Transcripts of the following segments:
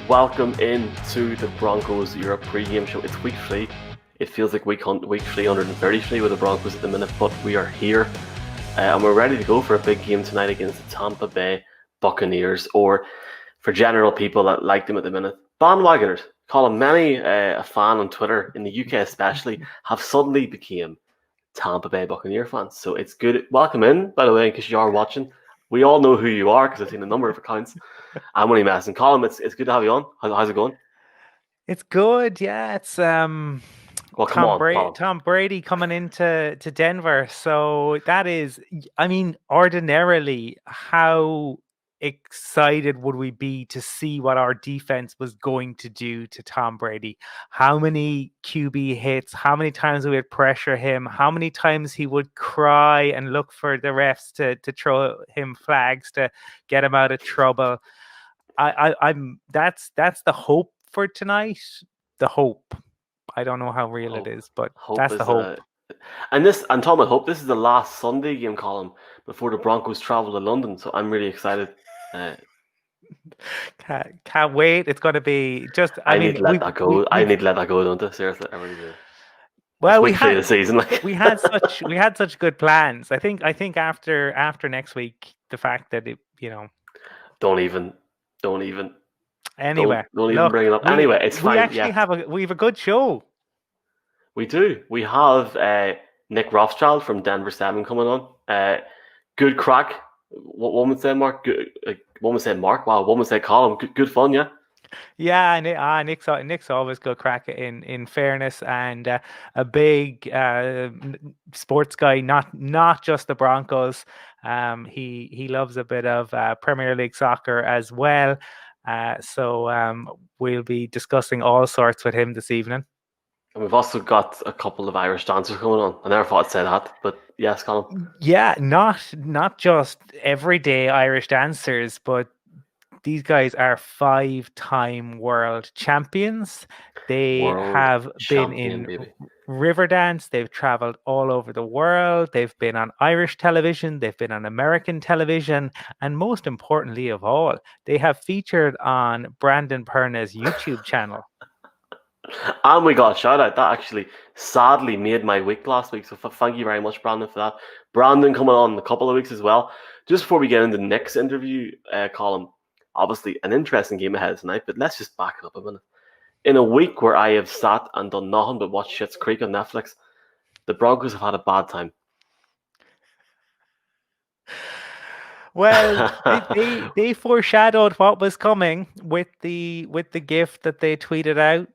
Welcome in to the Broncos Europe pre-game show. It's week 3. It feels like week 333 with the Broncos at the minute, but we are here and we're ready to go for a big game tonight against the Tampa Bay Buccaneers, or for general people that like them at the minute, bandwagoners. Colin, many a fan on Twitter, in the UK especially, have suddenly become Tampa Bay Buccaneer fans. So it's good. Welcome in, by the way, in case you are watching. We all know who you are because I've seen a number of accounts. I'm only messing. Colin, it's good to have you on. How's it going? It's good, yeah. It's Well, come on, Colin. Tom Brady coming into Denver. So that is, I mean, ordinarily, how excited would we be to see what our defense was going to do to Tom Brady? How many QB hits, how many times we would pressure him, how many times he would cry and look for the refs to throw him flags to get him out of trouble. I'm that's the hope for tonight. The hope. I don't know how real it Hope. is, but Hope that's the is hope. and Tom, I hope this is the last Sunday game, Colin, before the Broncos travel to London. So I'm really excited. Can't wait. It's going to be just. I I need mean, to let that go. I need to let that go, don't I? Seriously, I really do. It's well, week 3 of the season. Like we had such good plans. I think after next week, the fact that don't even, don't even, anyway, don't even look, bring it up. Anyway, it's we fine. actually Yeah, have a good show. we do. We have Nick Rothschild from Denver 7 coming on. Good crack. What one would say, Mark? Good, one would say Mark. Wow, one would say Colin. Good fun, yeah. Yeah, Nick's always good crack in fairness, and a big sports guy, not just the Broncos. He loves a bit of Premier League soccer as well. So we'll be discussing all sorts with him this evening. And we've also got a couple of Irish dancers coming on. I never thought I'd say that, but yes, Colin. Yeah, not just everyday Irish dancers, but these guys are 5-time world champions. They World have been champion, in baby. Riverdance. They've traveled all over the world. They've been on Irish television. They've been on American television. And most importantly of all, they have featured on Brandon Perna's YouTube channel. And we got a shout out. That actually sadly made my week last week. So thank you very much, Brandon, for that. Brandon coming on in a couple of weeks as well. Just before we get into the next interview, Colin, obviously an interesting game ahead tonight, but let's just back it up a minute. In a week where I have sat and done nothing but watch Schitt's Creek on Netflix, the Broncos have had a bad time. Well, they foreshadowed what was coming with the gift that they tweeted out.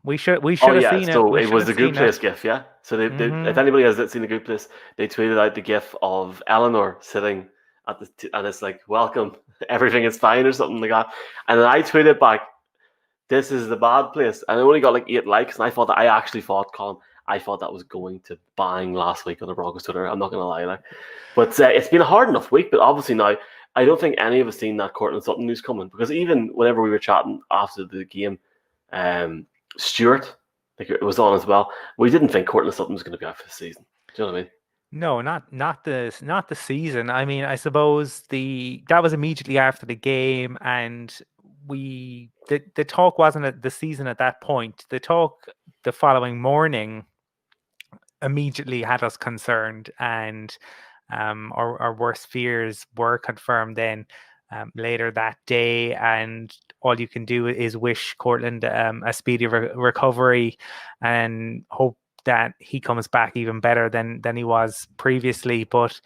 We should Oh have yeah, seen it. so We it should was have the Good seen it. Place gif, yeah. So if Hmm. anybody has seen the Good Place, they tweeted out the gif of Eleanor sitting at and it's like, "Welcome, everything is fine" or something like that. And then I tweeted back, "This is the bad place," and I only got like 8 likes. And I actually thought, Colin, I thought that was going to bang last week on the Broncos Twitter. I'm not gonna lie, like, but it's been a hard enough week. But obviously now, I don't think any of us seen that Courtland Sutton news coming, because even whenever we were chatting after the game, Stuart, like, it was on as well. We didn't think Courtland Sutton was going to be out for the season. Do you know what I mean? No, not the season. I mean, I suppose that was immediately after the game, and the talk wasn't at the season at that point. The talk the following morning immediately had us concerned, and our worst fears were confirmed then later that day. And all you can do is wish Cortland a speedy recovery and hope that he comes back even better than he was previously. But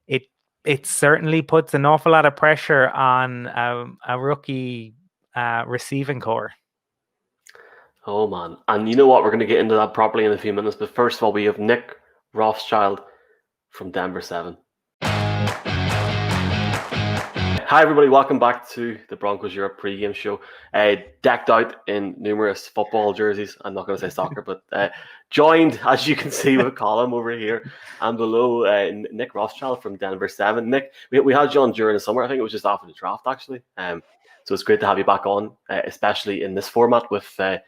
it it certainly puts an awful lot of pressure on a rookie receiving core. Oh man! And you know what? We're going to get into that properly in a few minutes. But first of all, we have Nick Rothschild from Denver 7. Hi everybody, welcome back to the Broncos Europe pre-game show. Decked out in numerous football jerseys. I'm not going to say soccer, but joined, as you can see, with Colin over here and below, Nick Rothschild from Denver 7. Nick, we had you on during the summer. I think it was just after the draft, actually. So it's great to have you back on, especially in this format with a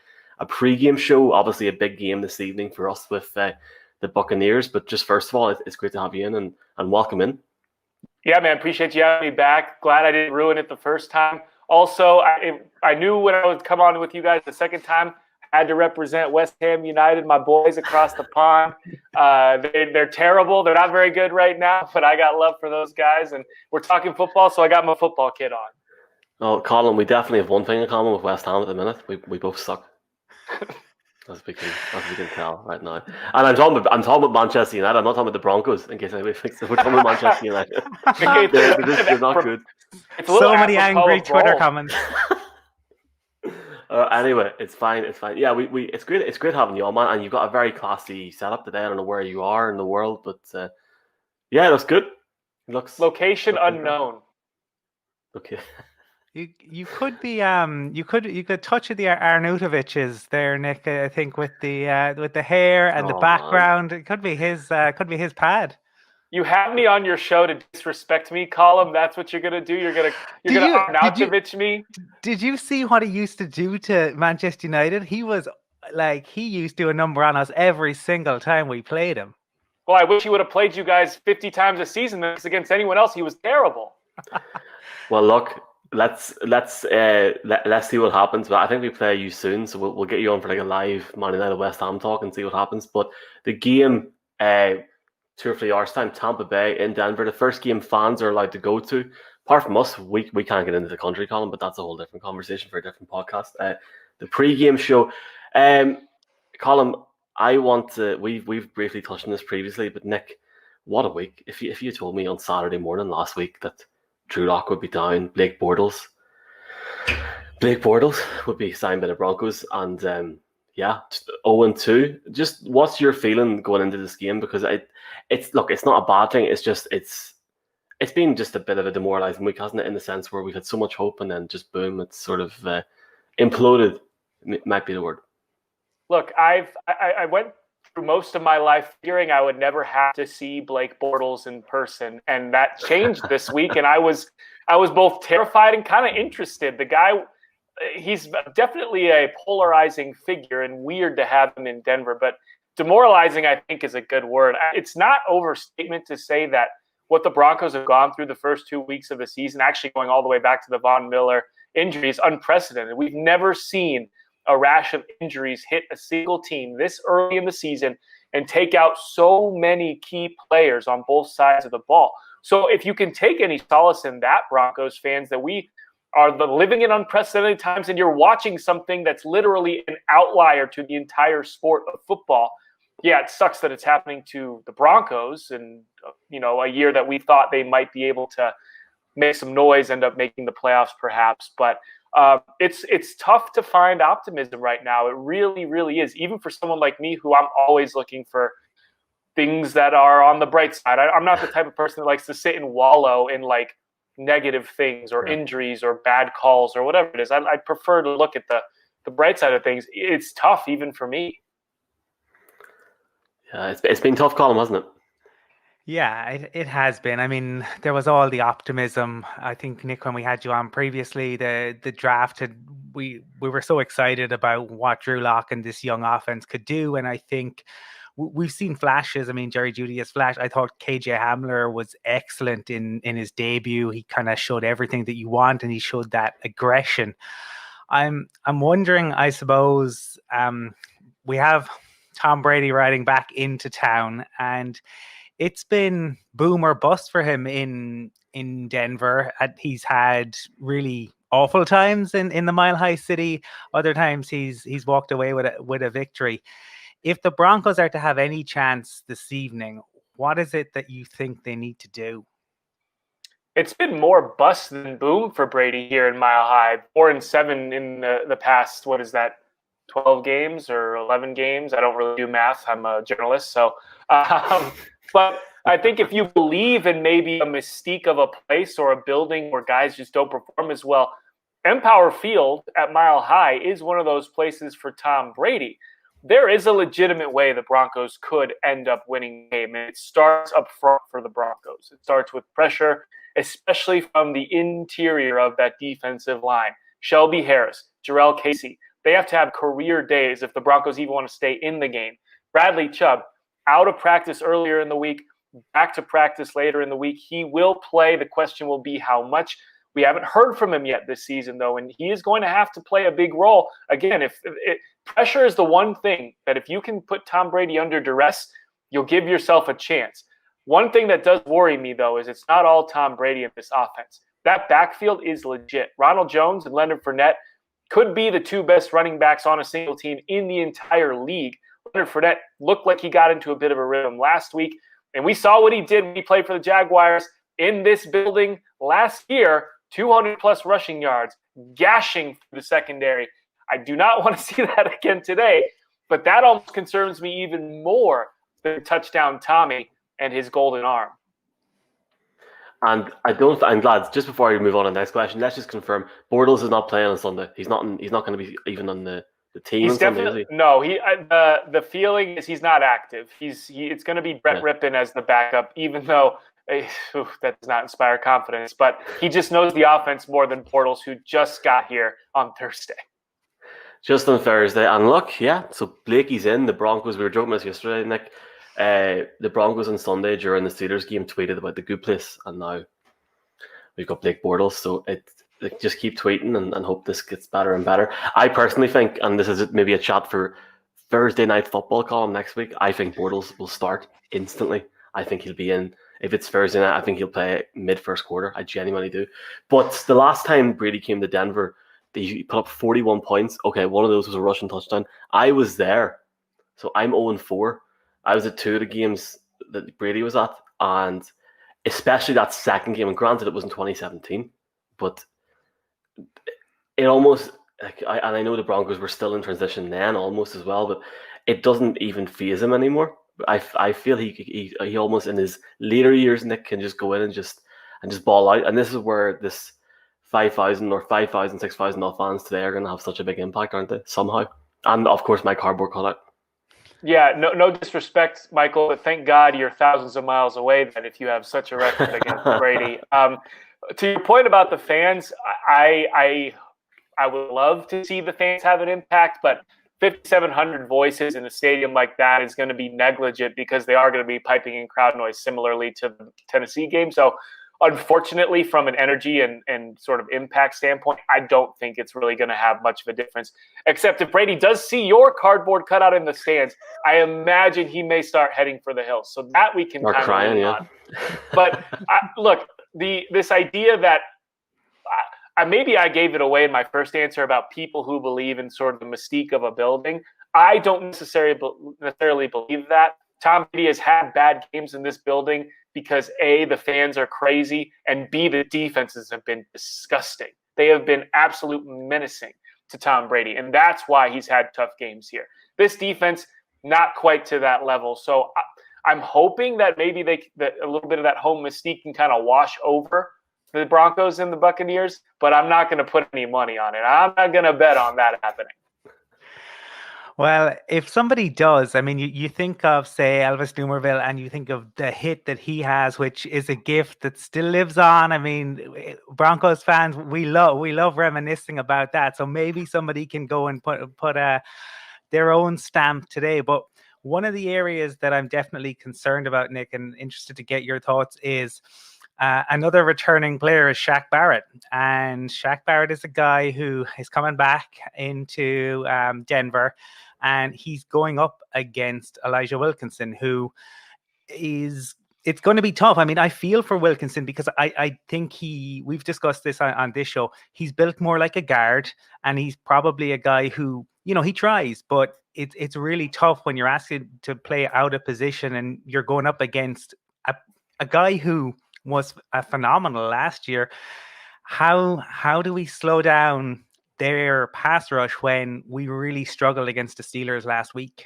pre-game show. Obviously, a big game this evening for us with the Buccaneers. But just first of all, it's great to have you in and welcome in. Yeah, man, appreciate you having me back. Glad I didn't ruin it the first time. Also, I knew when I would come on with you guys the second time, I had to represent West Ham United, my boys across the pond. They're terrible. They're not very good right now, but I got love for those guys. And we're talking football, so I got my football kit on. Oh, Colin, we definitely have one thing in common with West Ham at the minute. We both suck. As we can tell right now. And I'm talking about Manchester United. I'm not talking about the Broncos, in case anybody thinks that we're talking about Manchester United. they're not good. So many angry Twitter comments. Anyway, it's fine. It's fine. Yeah, it's great. It's great having you on, man. And you've got a very classy setup today. I don't know where you are in the world, but yeah, it looks good. It looks location unknown. Okay. You could be you could touch the Arnautovic's there, Nick. I think with the hair and the background, man. It could be his pad. You have me on your show to disrespect me, Colin. That's what you're gonna do. You're gonna Arnautovic me. Did you see what he used to do to Manchester United? He used to do a number on us every single time we played him. Well, I wish he would have played you guys 50 times a season. Because against anyone else, he was terrible. Well, look. Let's see what happens. But I think we play you soon, so we'll get you on for like a live Man United West Ham talk and see what happens. But the game, 2 or 3 hours time, Tampa Bay in Denver. The first game fans are allowed to go to. Apart from us, we can't get into the country, Colin. But that's a whole different conversation for a different podcast. The pre-game show, Colin. I want to. We've briefly touched on this previously, but Nick, what a week! If you told me on Saturday morning last week that Drew Lock would be down, Blake Bortles would be signed by the Broncos, and 0-2. Just what's your feeling going into this game? Because it's not a bad thing. It's just it's been just a bit of a demoralizing week, hasn't it? In the sense where we've had so much hope and then just boom, it's sort of imploded. Might be the word. Look, I went through most of my life figuring I would never have to see Blake Bortles in person, and that changed this week. And I was both terrified and kind of interested. The guy, he's definitely a polarizing figure and weird to have him in Denver, but demoralizing, I think, is a good word. It's not overstatement to say that what the Broncos have gone through the first 2 weeks of the season, actually going all the way back to the Von Miller injury, is unprecedented. We've never seen a rash of injuries hit a single team this early in the season and take out so many key players on both sides of the ball. So if you can take any solace in that, Broncos fans, that we are living in unprecedented times and you're watching something that's literally an outlier to the entire sport of football. Yeah, it sucks that it's happening to the Broncos and, a year that we thought they might be able to make some noise, end up making the playoffs perhaps. But it's tough to find optimism right now. It really, really is. Even for someone like me, who I'm always looking for things that are on the bright side. I'm not the type of person that likes to sit and wallow in like negative things or injuries or bad calls or whatever it is. I'd prefer to look at the bright side of things. It's tough even for me. Yeah, it's been tough, Colin, hasn't it? Yeah, it has been. I mean, there was all the optimism. I think, Nick, when we had you on previously, the draft we were so excited about what Drew Lock and this young offense could do, and I think we've seen flashes. I mean, Jerry Jeudy has flashed. I thought KJ Hamler was excellent in his debut. He kind of showed everything that you want, and he showed that aggression. I'm wondering, I suppose, we have Tom Brady riding back into town, and it's been boom or bust for him in Denver. He's had really awful times in the Mile High City. Other times he's walked away with a victory. If the Broncos are to have any chance this evening, what is it that you think they need to do? It's been more bust than boom for Brady here in Mile High. 4-7 in the past, what is that, 12 games or 11 games? I don't really do math. I'm a journalist. So, but I think if you believe in maybe a mystique of a place or a building where guys just don't perform as well, Empower Field at Mile High is one of those places for Tom Brady. There is a legitimate way the Broncos could end up winning the game, and it starts up front for the Broncos. It starts with pressure, especially from the interior of that defensive line. Shelby Harris, Jarrell Casey, they have to have career days if the Broncos even want to stay in the game. Bradley Chubb, out of practice earlier in the week, back to practice later in the week. He will play. The question will be how much. We haven't heard from him yet this season, though, and he is going to have to play a big role. Again, if pressure is the one thing that if you can put Tom Brady under duress, you'll give yourself a chance. One thing that does worry me, though, is it's not all Tom Brady in this offense. That backfield is legit. Ronald Jones and Leonard Fournette could be the two best running backs on a single team in the entire league. Leonard Fournette looked like he got into a bit of a rhythm last week, and we saw what he did when he played for the Jaguars in this building last year. 200-plus rushing yards, gashing through the secondary. I do not want to see that again today, but that almost concerns me even more than touchdown Tommy and his golden arm. And I'm glad, just before we move on to the next question, let's just confirm, Bortles is not playing on Sunday. He's not going to be even on the team on Sunday, is he? No, the feeling is he's not active. It's going to be Brett Rippon as the backup, even though that does not inspire confidence, but he just knows the offense more than Bortles, who just got here on Thursday. Just on Thursday. And look, so Blakey's in. The Broncos, we were joking this yesterday, Nick. The Broncos on Sunday during the Steelers game tweeted about the good place, and now we've got Blake Bortles. So just keep tweeting and hope this gets better and better. I personally think, and this is maybe a chat for Thursday night football column next week, I think Bortles will start instantly. I think he'll be in. If it's Thursday night, I think he'll play mid-first quarter. I genuinely do. But the last time Brady came to Denver, he put up 41 points. Okay, one of those was a rushing touchdown. I was there. So I'm 0-4. I was at 2 of the games that Brady was at. And especially that second game. And granted, it was in 2017. But it almost... I know the Broncos were still in transition then almost as well. But it doesn't even faze him anymore. I feel he almost in his later years, Nick, can just go in and just ball out. And this is where this 5,000 or 5,000, 6,000 fans today are going to have such a big impact, aren't they? Somehow. And of course, my cardboard cutout. Yeah, no disrespect, Michael, but thank God you're thousands of miles away then if you have such a record against Brady. To your point about the fans, I would love to see the fans have an impact, but 5,700 voices in a stadium like that is going to be negligent because they are going to be piping in crowd noise similarly to the Tennessee game. So unfortunately, from an energy and sort of impact standpoint, I don't think it's really going to have much of a difference. Except if Brady does see your cardboard cutout in the stands, I imagine he may start heading for the hills. So that we can kind of lean on. But look, this idea that maybe I gave it away in my first answer about people who believe in sort of the mystique of a building. I don't necessarily believe that. Tom Brady has had bad games in this building because A, the fans are crazy, and B, the defenses have been disgusting. They have been absolute menacing to Tom Brady, and that's why he's had tough games here. This defense, not quite to that level. So I'm hoping that maybe that a little bit of that home mystique can kind of wash over the Broncos and the Buccaneers, but I'm not going to put any money on it. I'm not going to bet on that happening. Well, if somebody does, I mean, you think of, say, Elvis Dumervil, and you think of the hit that he has, which is a gift that still lives on. I mean, Broncos fans, we love reminiscing about that. So maybe somebody can go and put their own stamp today. But one of the areas that I'm definitely concerned about, Nick, and interested to get your thoughts is another returning player is Shaq Barrett. And Shaq Barrett is a guy who is coming back into Denver, and he's going up against Elijah Wilkinson, who is... It's going to be tough. I mean, I feel for Wilkinson because I think we've discussed this on this show. He's built more like a guard, and he's probably a guy who, he tries, but it's really tough when you're asked to play out of position and you're going up against a guy who was phenomenal last year. How do we slow down their pass rush when we really struggled against the Steelers last week?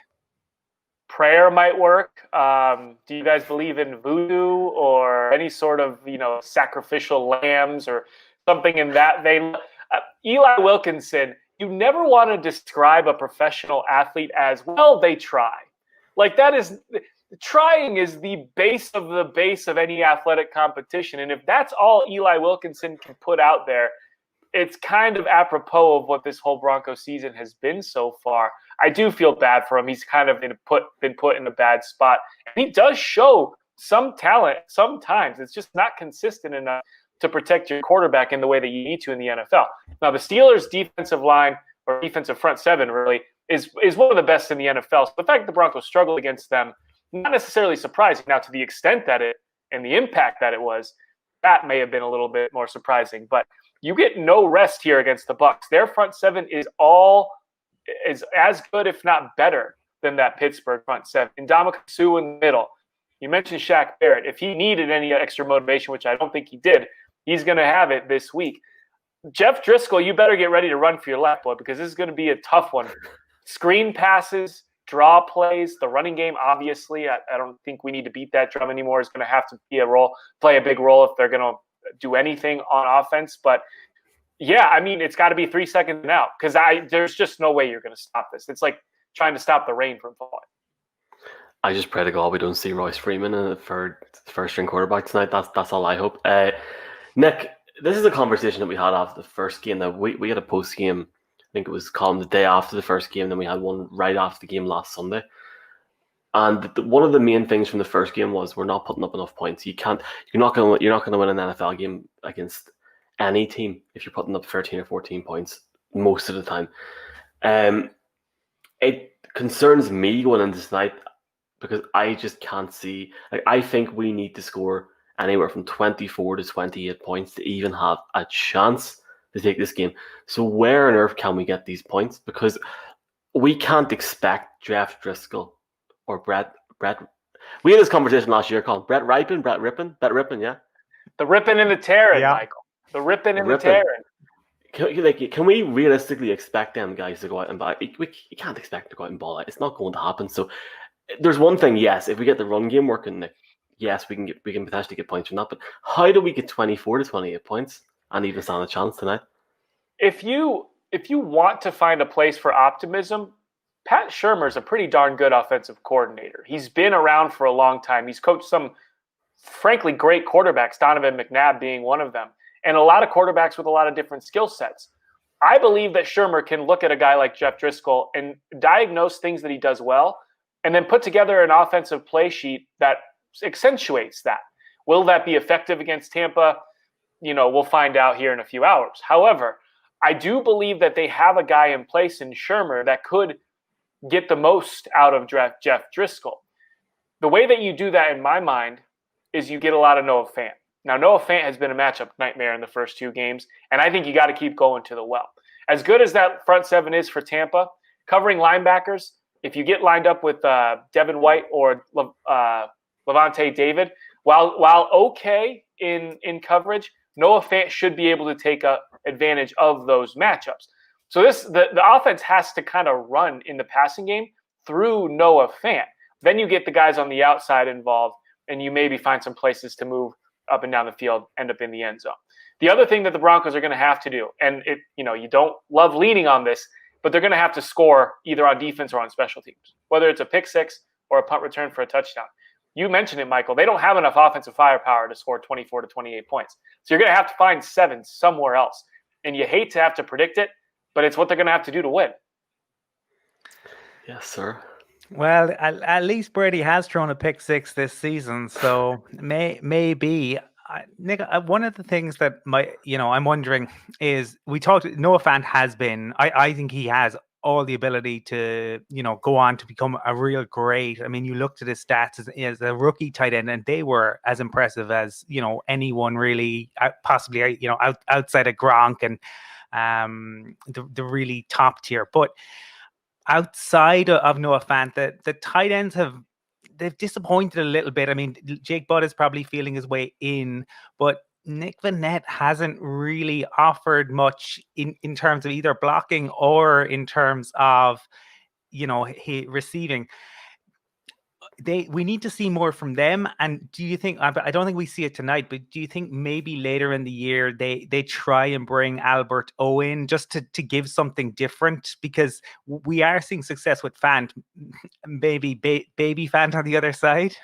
Prayer might work. Do you guys believe in voodoo or any sort of, sacrificial lambs or something in that vein? Eli Wilkinson, you never want to describe a professional athlete as, well, they try. Like, that is... Trying is the base of any athletic competition. And if that's all Eli Wilkinson can put out there, it's kind of apropos of what this whole Broncos season has been so far. I do feel bad for him. He's kind of been put in a bad spot. And he does show some talent sometimes. It's just not consistent enough to protect your quarterback in the way that you need to in the NFL. Now, the Steelers' defensive line or defensive front seven really is one of the best in the NFL. So the fact that the Broncos struggled against them, not necessarily surprising. Now, to the extent that it and the impact that it was, that may have been a little bit more surprising. But you get no rest here against the Bucs. Their front seven is as good, if not better, than that Pittsburgh front seven. Ndamukong Suh in the middle. You mentioned Shaq Barrett. If he needed any extra motivation, which I don't think he did, he's going to have it this week. Jeff Driscoll, you better get ready to run for your life, boy, because this is going to be a tough one. Screen passes, draw plays, the running game, obviously. I don't think we need to beat that drum anymore. It's going to have to play a big role if they're going to do anything on offense. But, yeah, I mean, it's got to be 3 seconds and out because there's just no way you're going to stop this. It's like trying to stop the rain from falling. I just pray to God we don't see Royce Freeman for first-string quarterback tonight. That's all I hope. Nick, this is a conversation that we had after the first game. That we had a post-game, I think it was called the day after the first game, then we had one right after the game last Sunday. And one of the main things from the first game was we're not putting up enough points. You're not going to win an NFL game against any team if you're putting up 13 or 14 points most of the time. It concerns me going into tonight because I just can't see. I think we need to score anywhere from 24 to 28 points to even have a chance to take this game. So where on earth can we get these points? Because we can't expect Jeff Driscoll or Brett. We had this conversation last year called Brett Rippin, yeah? The ripping and the tearing, yeah. Michael. The ripping and the tearing. Can we realistically expect them guys to go out and ball? We can't expect to go out and ball out. It's not going to happen. So there's one thing, yes, if we get the run game working, Nick, yes, we can potentially get points from that. But how do we get 24 to 28 points and even stand a chance tonight? If you want to find a place for optimism, Pat Shurmur's a pretty darn good offensive coordinator. He's been around for a long time. He's coached some, frankly, great quarterbacks, Donovan McNabb being one of them, and a lot of quarterbacks with a lot of different skill sets. I believe that Shurmur can look at a guy like Jeff Driscoll and diagnose things that he does well and then put together an offensive play sheet that accentuates that. Will that be effective against Tampa? We'll find out here in a few hours. However, I do believe that they have a guy in place in Shurmur that could get the most out of Jeff Driscoll. The way that you do that, in my mind, is you get a lot of Noah Fant. Now, Noah Fant has been a matchup nightmare in the first two games, and I think you got to keep going to the well. As good as that front seven is for Tampa, covering linebackers, if you get lined up with Devin White or Levante David, while okay in coverage, Noah Fant should be able to take advantage of those matchups. So the offense has to kind of run in the passing game through Noah Fant. Then you get the guys on the outside involved, and you maybe find some places to move up and down the field, end up in the end zone. The other thing that the Broncos are going to have to do, and you don't love leaning on this, but they're going to have to score either on defense or on special teams, whether it's a pick six or a punt return for a touchdown. You mentioned it, Michael. They don't have enough offensive firepower to score 24 to 28 points. So you're going to have to find 7 somewhere else. And you hate to have to predict it, but it's what they're going to have to do to win. Yes, sir. Well, at least Brady has thrown a pick six this season, so maybe. Nick, one of the things that I'm wondering is Noah Fant has been. I think he has all the ability to go on to become a real great. I mean, you looked at his stats as a rookie tight end, and they were as impressive as anyone really, possibly outside of Gronk and the really top tier. But outside of Noah Fant, the tight ends they've disappointed a little bit. I mean, Jake Butt is probably feeling his way in, but Nick Vannett hasn't really offered much in terms of either blocking or in terms of, receiving. We need to see more from them. And do you think, I don't think we see it tonight, but do you think maybe later in the year they try and bring Albert O in just to give something different? Because we are seeing success with Fant, maybe baby Fant on the other side.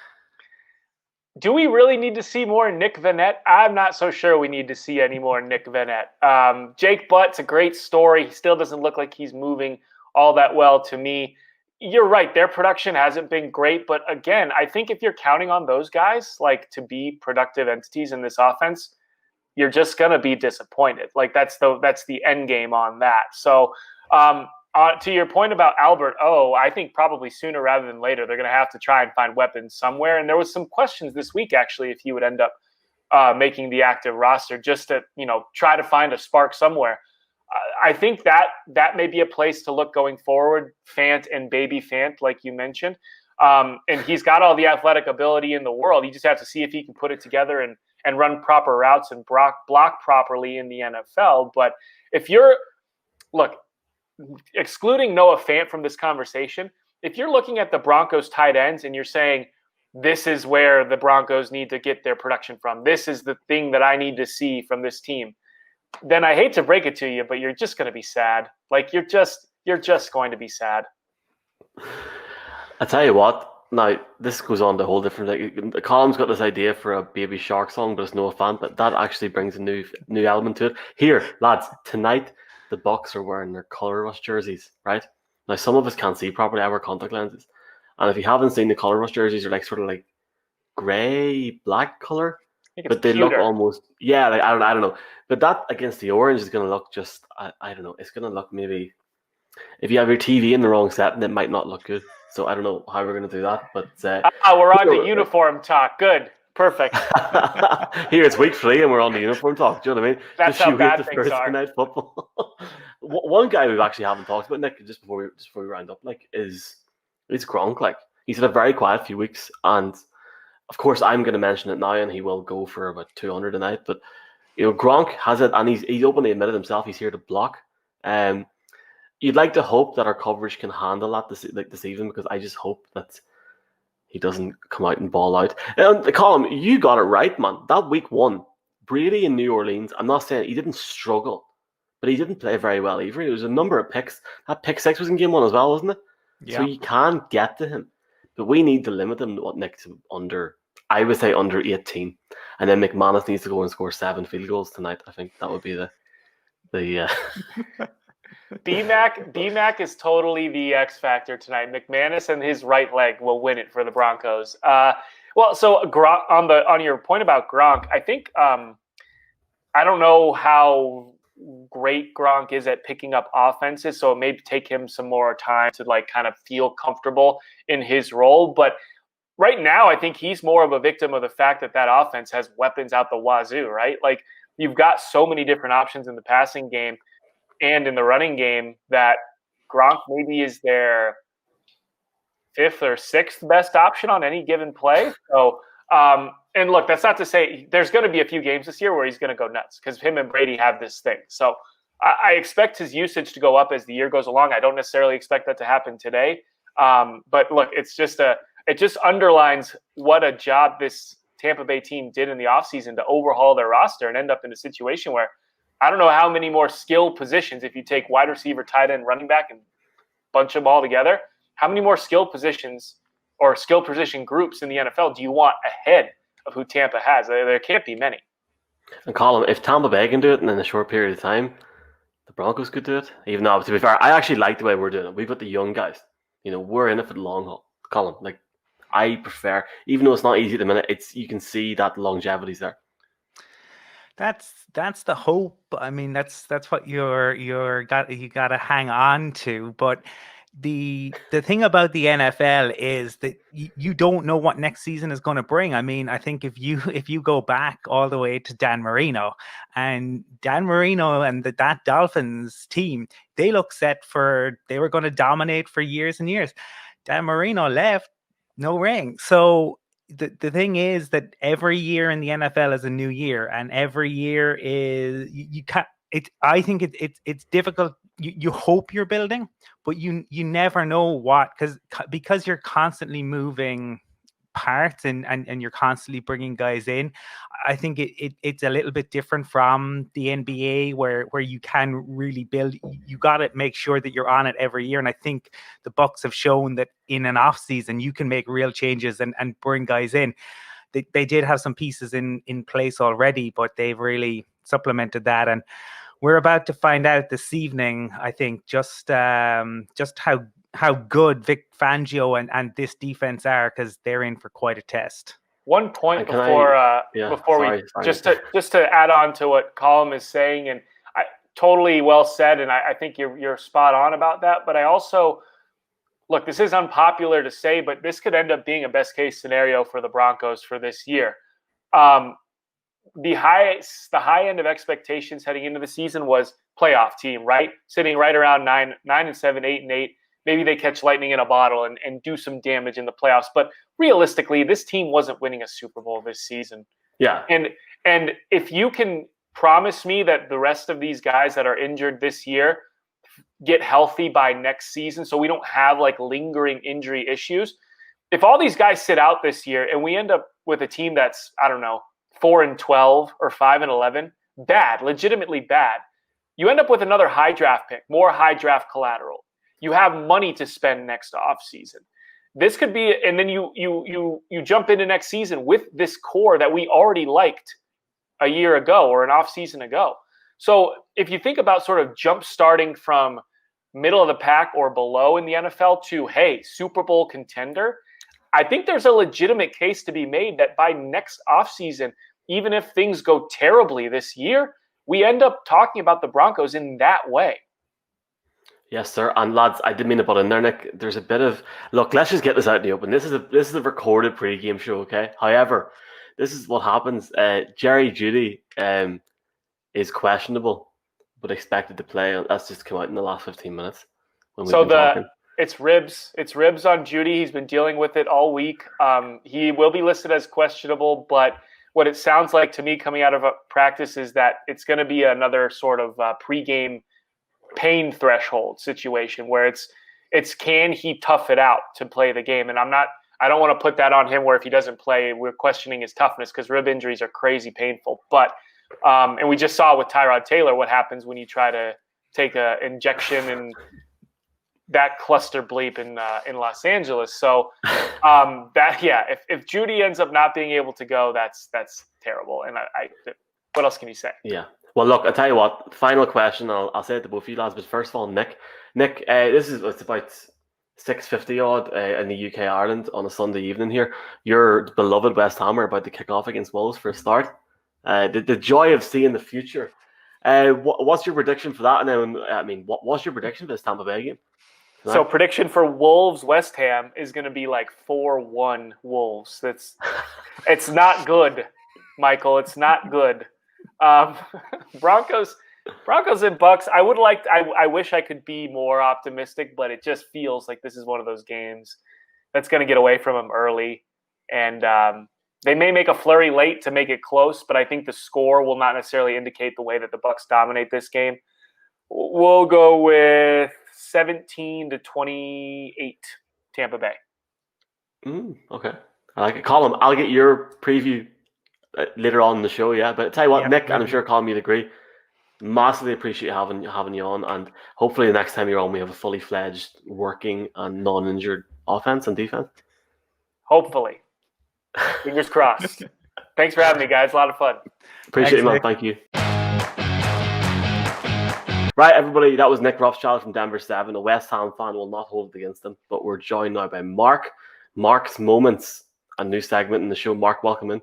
Do we really need to see more Nick Vannett? I'm not so sure we need to see any more Nick Vannett. Jake Butt's a great story. He still doesn't look like he's moving all that well to me. you're right. Their production hasn't been great, but again, I think if you're counting on those guys like to be productive entities in this offense, you're just gonna be disappointed. Like that's the end game on that. So to your point about Albert O, I think probably sooner rather than later they're gonna have to try and find weapons somewhere. And there was some questions this week actually if he would end up making the active roster, just to try to find a spark somewhere. I think that may be a place to look going forward. Fant and Baby Fant, like you mentioned, and he's got all the athletic ability in the world. You just have to see if he can put it together and run proper routes and block properly in the NFL. But if you're excluding Noah Fant from this conversation, if you're looking at the Broncos tight ends and you're saying this is where the Broncos need to get their production from, this is the thing that I need to see from this team, then I hate to break it to you, but you're just going to be sad. Like you're just going to be sad. I tell you what. Now this goes on to a whole different thing. Colum's got this idea for a Baby Shark song, but it's Noah Fant. But that actually brings a new element to it. Here, lads, tonight the Bucks are wearing their color rush jerseys, right? Now some of us can't see properly. I wear contact lenses, and if you haven't seen the color rush jerseys, are like sort of like gray black color. But they look almost, like I don't know. But that against the orange is going to look just, I don't know. It's going to look maybe, if you have your TV in the wrong setting, it might not look good. So I don't know how we're going to do that. But we're on the uniform talk. Good, perfect. Here it's week 3 and we're on the uniform talk. Do you know what I mean? That's just how bad things are. Night football. One guy we actually haven't talked about, Nick, just before we round up, like is Gronk. Like he's had a very quiet few weeks, and of course, I'm going to mention it now, and he will go for about 200 tonight. But Gronk has it, and he's openly admitted himself he's here to block. You'd like to hope that our coverage can handle that this evening, because I just hope that he doesn't come out and ball out. And Colin, you got it right, man. That week 1, Brady in New Orleans. I'm not saying he didn't struggle, but he didn't play very well either. There was a number of picks. That pick 6 was in game 1 as well, wasn't it? Yeah. So you can get to him. But we need to limit him to Nick, to under 18. And then McManus needs to go and score 7 field goals tonight. I think that would be the BMAC is totally the X factor tonight. McManus and his right leg will win it for the Broncos. So Gronk, on your point about Gronk, I think I don't know how great Gronk is at picking up offenses, so it may take him some more time to like kind of feel comfortable in his role. But right now, I think he's more of a victim of the fact that offense has weapons out the wazoo, right? Like you've got so many different options in the passing game and in the running game that Gronk maybe is their 5th or 6th best option on any given play. So, and look, that's not to say there's going to be a few games this year where he's going to go nuts because him and Brady have this thing. So I expect his usage to go up as the year goes along. I don't necessarily expect that to happen today. But look, it just underlines what a job this Tampa Bay team did in the offseason to overhaul their roster and end up in a situation where I don't know how many more skill positions, if you take wide receiver, tight end, running back, and bunch them all together, how many more skill positions or skill position groups in the NFL do you want ahead of who Tampa has? There can't be many. And Colin, if Tampa Bay can do it in a short period of time, the Broncos could do it. Even though, to be fair, I actually like the way we're doing it. We've got the young guys. We're in it for the long haul. Colin, like I prefer, even though it's not easy at the minute, you can see that longevity's there. That's the hope. I mean, that's what you got to hang on to. But the thing about the NFL is that you don't know what next season is going to bring. I mean, I think if you go back all the way to Dan Marino and that Dolphins team, they look set they were going to dominate for years and years. Dan Marino left, no ring. So the thing is that every year in the NFL is a new year, and every year is you can't. I think it's difficult. You hope you're building, but you never know what, because you're constantly moving parts and you're constantly bringing guys in. I think it's a little bit different from the NBA where you can really build. You got to make sure that you're on it every year. And I think the Bucks have shown that in an off season, you can make real changes and bring guys in. They did have some pieces in place already, but they've really supplemented that. And we're about to find out this evening, I think, just how how good Vic Fangio and this defense are, because they're in for quite a test. One point And can before sorry. just to add on to what Colin is saying, and I totally well said, and I think you're spot on about that. But I also look, this is unpopular to say, but this could end up being a best case scenario for the Broncos for this year. The high end of expectations heading into the season was playoff team, right? Sitting right around 9-7, 8-8. Maybe they catch lightning in a bottle and do some damage in the playoffs. But realistically, this team wasn't winning a Super Bowl this season. Yeah. And if you can promise me that the rest of these guys that are injured this year get healthy by next season, so we don't have like lingering injury issues. If all these guys sit out this year and we end up with a team that's, I don't know, 4-12 or 5-11, bad, legitimately bad, you end up with another high draft pick, more high draft collateral. You have money to spend next offseason. This could be, and then you jump into next season with this core that we already liked a year ago or an offseason ago. So if you think about sort of jump starting from middle of the pack or below in the NFL to, hey, Super Bowl contender, I think there's a legitimate case to be made that by next offseason, even if things go terribly this year, we end up talking about the Broncos in that way. Yes, sir. And lads, I didn't mean to butt in there, Nick. There's a bit of look. Let's just get this out in the open. This is a recorded pre-game show, okay? However, this is what happens. Jerry Jeudy is questionable, but expected to play. That's just come out in the last 15 minutes. It's ribs. It's ribs on Jeudy. He's been dealing with it all week. He will be listed as questionable, but what it sounds like to me coming out of a practice is that it's going to be another sort of pre-game pain threshold situation where it's can he tough it out to play the game? And I don't want to put that on him where if he doesn't play, we're questioning his toughness because rib injuries are crazy painful. But and we just saw with Tyrod Taylor what happens when you try to take an injection and that cluster bleep in Los Angeles. So if Jeudy ends up not being able to go, that's terrible. And I what else can you say? Yeah. Well, look, I'll tell you what. Final question. I'll say it to both of you lads, but first of all, Nick, it's about 6:50 odd in the UK Ireland on a Sunday evening here. Your beloved West Ham are about to kick off against Wolves for a start. The joy of seeing the future. What's your prediction for that? And then, what's your prediction for this Tampa Bay game? Tonight? So prediction for Wolves West Ham is going to be like 4-1 Wolves. It's not good, Michael. It's not good. Broncos and Bucks. I wish I could be more optimistic, but it just feels like this is one of those games that's going to get away from them early, and they may make a flurry late to make it close. But I think the score will not necessarily indicate the way that the Bucks dominate this game. We'll go with 17-28 Tampa Bay. Okay, I like it. Colin, I'll get your preview later on in the show, yeah. But tell you what, Nick, and I'm sure Colin, you'd agree, massively appreciate having you on, and hopefully the next time you're on, we have a fully fledged, working and non-injured offense and defense. Hopefully, fingers crossed. Thanks for having me, guys. A lot of fun. Appreciate it, man. Thank you. Right, everybody, that was Nick Rothschild from Denver 7. A West Ham fan will not hold it against him, but we're joined now by Mark. Mark's Moments, a new segment in the show. Mark, welcome in.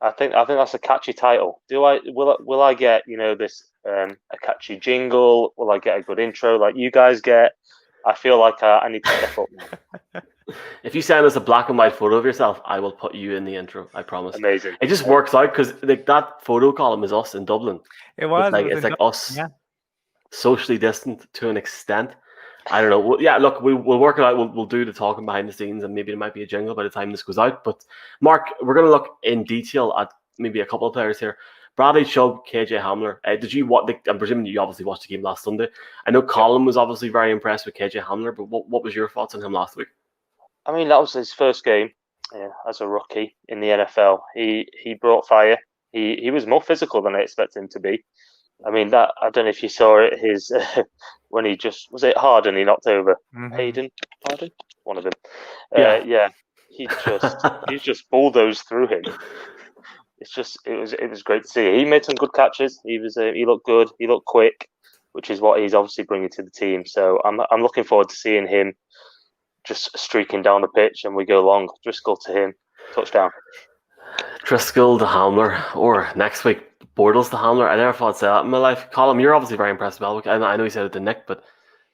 I think that's a catchy title. Will I get this a catchy jingle? Will I get a good intro like you guys get? I feel like I need to step up now. If you send us a black and white photo of yourself, I will put you in the intro. I promise. Amazing. It just works out because that photo column is us in Dublin. It was. It's like us, socially distant to an extent. I don't know. Yeah, look, we'll work it out. We'll do the talking behind the scenes, and maybe there might be a jingle by the time this goes out. But Mark, we're going to look in detail at maybe a couple of players here. Bradley Chubb, KJ Hamler. I'm presuming you obviously watched the game last Sunday. I know Colin was obviously very impressed with KJ Hamler, but what was your thoughts on him last week? I mean, that was his first game as a rookie in the NFL. He brought fire. He was more physical than I expected him to be. I mean, that I don't know if you saw it. His when he was it Harden he knocked over Hayden Harden, one of them. He just bulldozed through him. It was great to see. He made some good catches. He looked good. He looked quick. which is what he's obviously bringing to the team. So I'm looking forward to seeing him just streaking down the pitch and we go long. Driscoll to him, touchdown. Driscoll to Hamler, or next week, Bortles to Hamler. I never thought I'd say that in my life. Colin, you're obviously very impressed with Elwick. I know you said it to Nick, but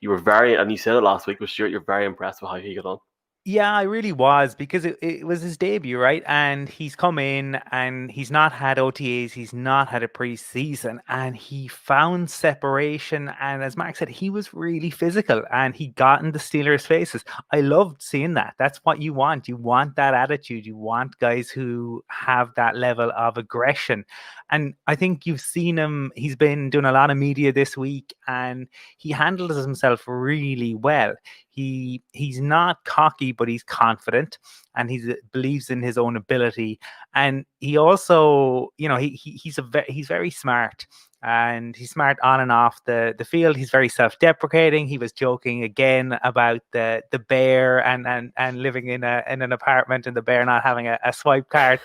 you were and you said it last week with Stuart, you're very impressed with how he got on. Yeah, I really was, because it was his debut, right? And he's come in and he's not had OTAs, he's not had a preseason, and he found separation. And as Mark said, he was really physical and he got in the Steelers' faces. I loved seeing that. That's what you want. You want that attitude. You want guys who have that level of aggression. And I think you've seen him, he's been doing a lot of media this week and he handles himself really well. He's not cocky, but he's confident and he believes in his own ability. And he also, he's very smart, and he's smart on and off the field. He's very self-deprecating. He was joking again about the bear and living in an apartment and the bear not having a swipe card.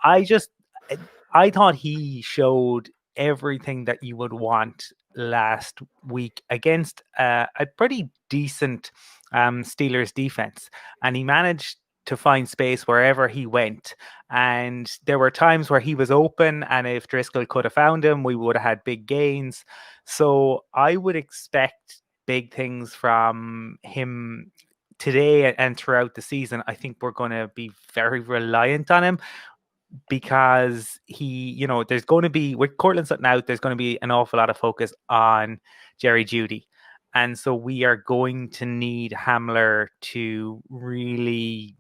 I thought he showed everything that you would want last week against a pretty decent Steelers defense, and he managed to find space wherever he went. And there were times where he was open, and if Driscoll could have found him, we would have had big gains. So I would expect big things from him today and throughout the season. I think we're going to be very reliant on him, because there's going to be, with Cortland Sutton out, there's going to be an awful lot of focus on Jerry Jeudy. And so we are going to need Hamler to really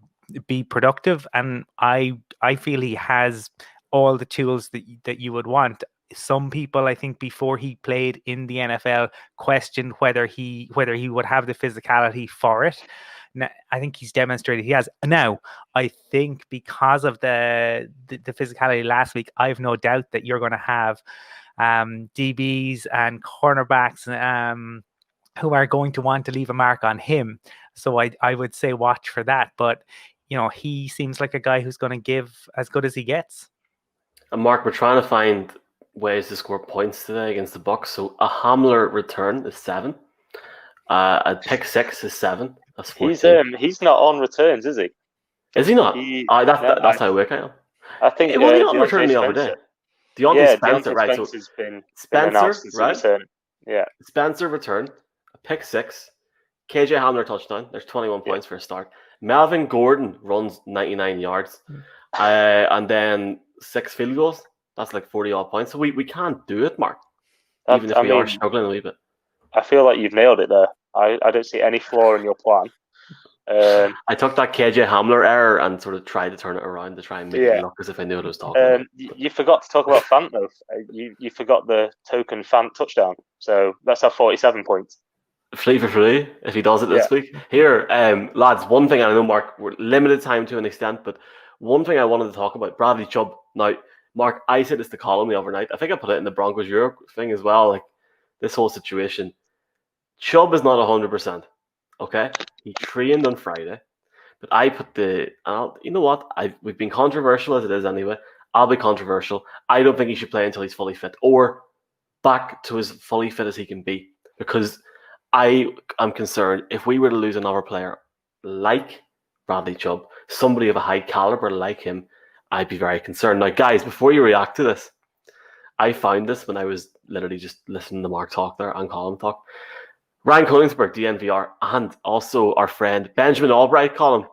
be productive. And I feel he has all the tools that you would want. Some people, I think, before he played in the NFL, questioned whether he would have the physicality for it. Now, I think he's demonstrated he has. Now, I think because of the physicality last week, I have no doubt that you're going to have DBs and cornerbacks who are going to want to leave a mark on him. So I would say watch for that. But, he seems like a guy who's going to give as good as he gets. And Mark, we're trying to find ways to score points today against the Bucks. So a Hamler return is 7. A pick 6 is 7. That's 14. He's not on returns, is he? Is he not? That's how I am. I think well, he not returned the other day. Deontay Spencer, right? Spencer's been Spencer, right? Return. Yeah. Spencer return, a pick 6. KJ Hamler touchdown. There's 21 points for a start. Melvin Gordon runs 99 yards, and then 6 field goals. That's like 40 odd points. So we can't do it, Mark. Even if we are struggling a wee bit. I feel like you've nailed it there. I don't see any flaw in your plan. I took that KJ Hamler error and sort of tried to turn it around to try and make it look as if I knew what I was talking about. You forgot to talk about Fant, though. You forgot the token Fant touchdown. So that's our 47 points. Flea for free if he does it this week. Here, lads, one thing, and I know, Mark, we're limited time to an extent, but one thing I wanted to talk about, Bradley Chubb. Now, Mark, I said this to Colin the other night. I think I put it in the Broncos Europe thing as well, like this whole situation. Chubb is not 100%, okay? He trained on Friday, but I put you know what? We've been controversial as it is anyway. I'll be controversial. I don't think he should play until he's fully fit or back to as fully fit as he can be, because I am concerned if we were to lose another player like Bradley Chubb, somebody of a high caliber like him, I'd be very concerned. Now, guys, before you react to this, I found this when I was literally just listening to Mark talk there and Colin talk. Ryan Koenigsberg, DNVR, and also our friend Benjamin Albright, Colin,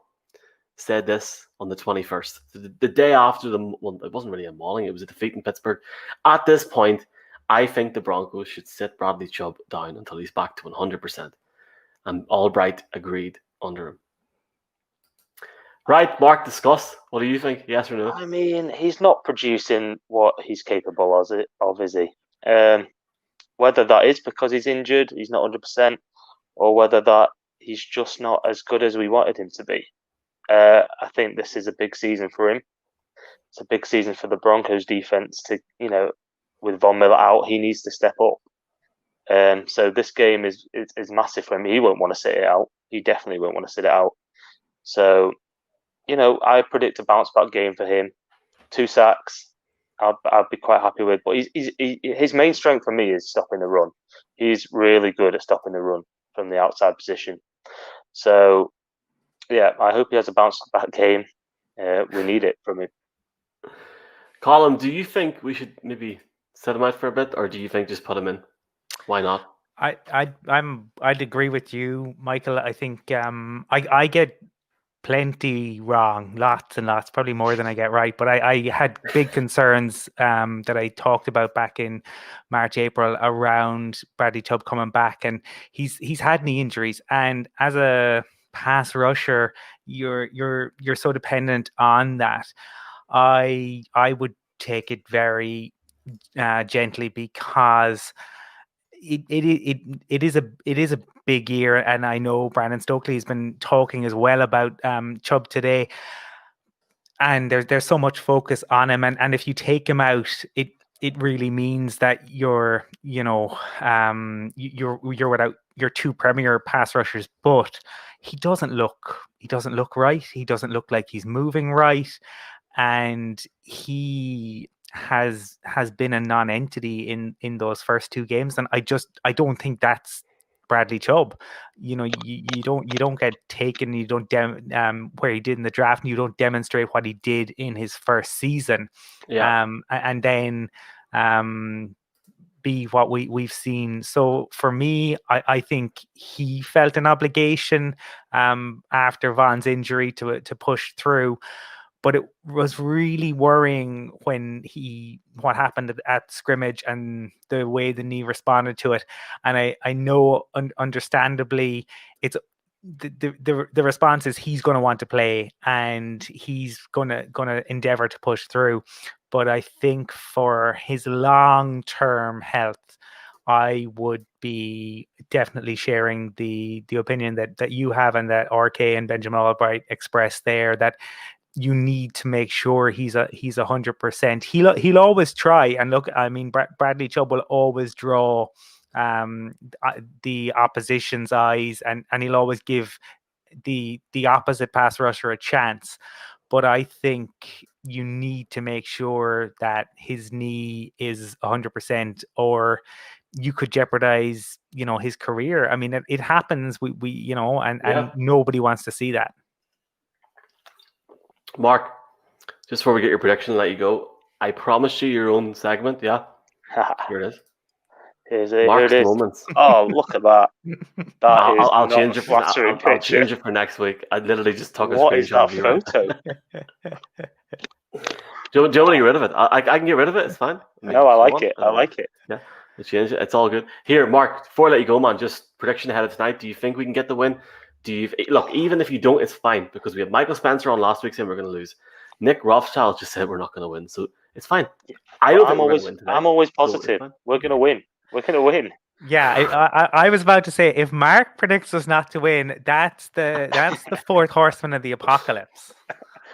said this on the 21st, the day after it wasn't really a mauling, it was a defeat in Pittsburgh. At this point, I think the Broncos should sit Bradley Chubb down until he's back to 100%. And Albright agreed under him. Right, Mark, discuss. What do you think? Yes or no? I mean, he's not producing what he's capable of, is he? Whether that is because he's injured, he's not 100%, or whether that he's just not as good as we wanted him to be. I think this is a big season for him. It's a big season for the Broncos defense to, with Von Miller out, he needs to step up. So this game is massive for him. He won't want to sit it out. He definitely won't want to sit it out. So, I predict a bounce back game for him. 2 sacks, I'd be quite happy with. But his main strength for me is stopping the run. He's really good at stopping the run from the outside position. So, yeah, I hope he has a bounce back game. We need it from him. Colin, do you think we should maybe set him out for a bit, or do you think just put him in? Why not? I'd agree with you, Michael. I think I get plenty wrong, lots and lots, probably more than I get right. But I had big concerns that I talked about back in March, April around Bradley Chubb coming back, and he's had knee injuries, and as a pass rusher, you're so dependent on that. I would take it very gently, because it is a big year, and I know Brandon Stokely has been talking as well about Chubb today, and there's so much focus on him, and if you take him out, it really means that you're without your two premier pass rushers. But he doesn't look right. He doesn't look like he's moving right, and he has been a non-entity in those first two games, and I don't think that's Bradley Chubb. You don't get taken. You don't where he did in the draft, and you don't demonstrate what he did in his first season. Yeah. And then be what we've seen. So for me, I think he felt an obligation after Vaughn's injury to push through. But it was really worrying when what happened at scrimmage and the way the knee responded to it. And I know understandably it's the response is he's going to want to play, and he's going to endeavor to push through. But I think for his long-term health, I would be definitely sharing the opinion that you have, and that RK and Benjamin Albright expressed there, that you need to make sure he's 100%. He'll always try, and look, I mean, Bradley Chubb will always draw the opposition's eyes, and he'll always give the opposite pass rusher a chance. But I think you need to make sure that his knee is 100%, or you could jeopardize his career. I mean, it happens. We and nobody wants to see that. Mark, just before we get your prediction and let you go, I promised you your own segment. Yeah, here it is. Mark's moments. Oh, look at that! I'll change it. I'll change it for next week. I literally just took a screenshot of your photo. Do you want to get rid of it? I can get rid of it. It's fine. I like it. I like it. Yeah, we'll change it. It's all good. Here, Mark, before I let you go, man, just prediction ahead of tonight. Do you think we can get the win? Look, even if you don't, it's fine, because we had Michael Spencer on last week saying we're going to lose. Nick Rothschild just said we're not going to win, so it's fine. I'm always positive. We're going to win. We're going to win. Yeah, I was about to say, if Mark predicts us not to win, that's the fourth horseman of the apocalypse.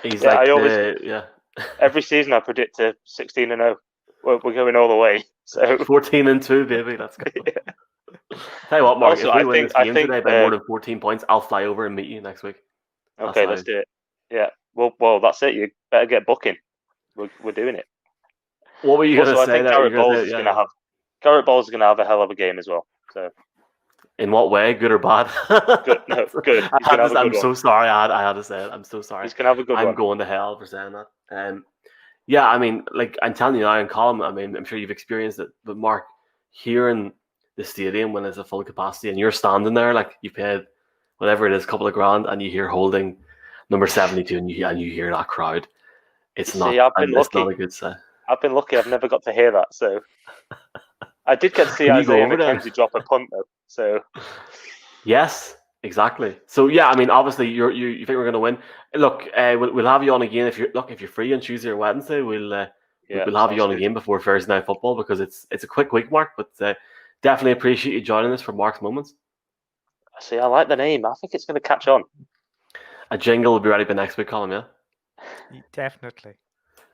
He's every season I predict a 16-0. We're going all the way. So 14-2, baby. Let's go. Tell you what, Mark, if we win this game today by more than 14 points, I'll fly over and meet you next week. Okay, let's do it. Yeah. Well, that's it. You better get booking. We're doing it. What were you going to say? I think Garrett Bowles is going to have a hell of a game as well. So, in what way, good or bad? Good. No, good. I'm so sorry. I had to say it. I'm so sorry. He's going to have a good one. I'm going to hell for saying that. Yeah, I mean, like I'm telling you now, and Colin, I mean, I'm sure you've experienced it, but Mark, hearing the stadium when it's at full capacity and you're standing there, like you paid whatever it is, a couple of grand, and you hear holding number 72, and you hear that crowd. It's not a good sign. I've been lucky. I've never got to hear that. So I did get to see Isaiah McKenzie drop a punt though. So yes, exactly. So yeah, I mean, obviously you think we're going to win. Look, we'll have you on again if you're free on Tuesday or Wednesday. We'll have you on again before Thursday Night Football, because it's a quick week, Mark, but definitely appreciate you joining us for Mark's Moments. See, I like the name. I think it's going to catch on. A jingle will be ready by next week, Colin, yeah? Definitely.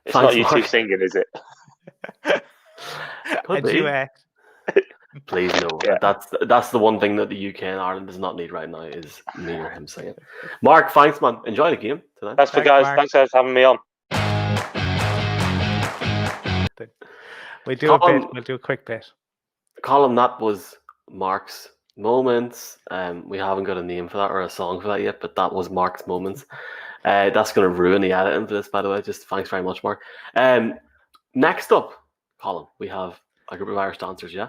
It's not you two singing, is it? Could be. Please no. Yeah. That's the one thing that the UK and Ireland does not need right now, is me or him singing. Mark, thanks, man. Enjoy the game tonight. Thanks, guys. Thanks for having me on. something. We'll do a bit. We'll do a quick bit. Colin, that was Mark's moments. We haven't got a name for that or a song for that yet, but that was Mark's moments. That's going to ruin the editing for this, by the way. Just thanks very much, Mark. Next up, Colin, we have a group of Irish dancers, yeah?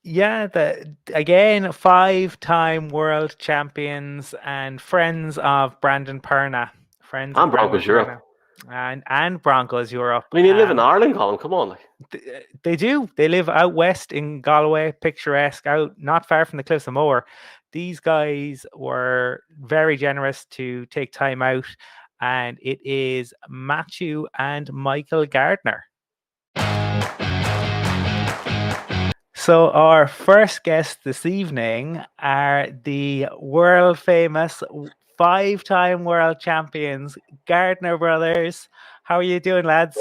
Yeah, again, 5-time world champions and friends of Brandon Perna. And Broncos Europe. And Broncos Europe. I mean, you live in Ireland, Colin. Come on. They do. They live out west in Galway, picturesque, out not far from the Cliffs of Moher. These guys were very generous to take time out, and it is Matthew and Michael Gardner. So our first guests this evening are the world famous 5-time world champions, Gardner brothers. How are you doing, lads?